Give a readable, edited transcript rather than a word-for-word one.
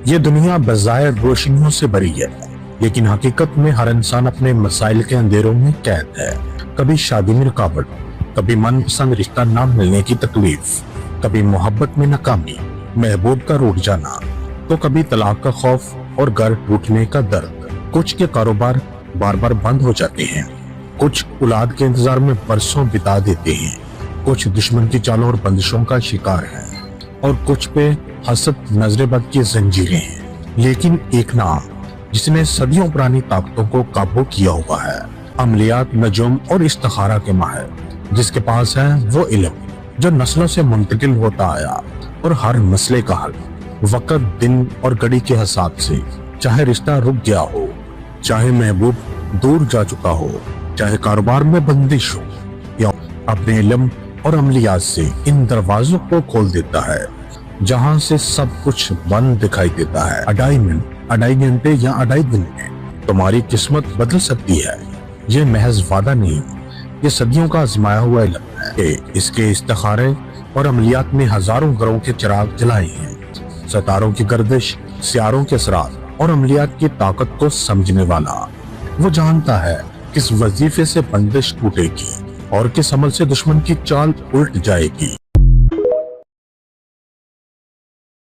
یہ دنیا بظاہر روشنیوں سے بری ہے، لیکن حقیقت میں ہر انسان اپنے مسائل کے اندھیروں میں قید ہے۔ کبھی شادی میں رکاوٹ، کبھی من پسند رشتہ نہ ملنے کی تکلیف، کبھی محبت میں ناکامی، محبوب کا روٹھ جانا، تو کبھی طلاق کا خوف اور گھر ٹوٹنے کا درد۔ کچھ کے کاروبار بار بار بند ہو جاتے ہیں، کچھ اولاد کے انتظار میں برسوں بتا دیتے ہیں، کچھ دشمن کی چالوں اور بندشوں کا شکار ہیں، اور کچھ پہ حسد نظر بد کی زنجیریں ہیں۔ لیکن ایک نام جس نے صدیوں پرانی طاقتوں کو قابو کیا ہوا ہے، عملیات، نجوم اور استخارہ کے ماہر، جس کے پاس ہے وہ علم جو نسلوں سے منتقل ہوتا آیا، اور ہر مسئلے کا حل وقت، دن اور گھڑی کے حساب سے، چاہے رشتہ رک گیا ہو، چاہے محبوب دور جا چکا ہو، چاہے کاروبار میں بندش ہو، یا اپنے علم اور عملیات سے ان دروازوں کو کھول دیتا ہے جہاں سے سب کچھ بند دکھائی دیتا ہے۔ 2.5 منٹ، 2.5 گھنٹے یا 2.5 دن میں تمہاری قسمت بدل سکتی ہے۔ یہ محض وعدہ نہیں، یہ صدیوں کا آزمایا ہوا علم ہے کہ اس کے استخارے اور عملیات میں ہزاروں گھروں کے چراغ جلائے ہیں۔ ستاروں کی گردش، سیاروں کے اثرات اور عملیات کی طاقت کو سمجھنے والا وہ جانتا ہے کس وظیفے سے بندش ٹوٹے گی اور کس عمل سے دشمن کی چال الٹ جائے گی۔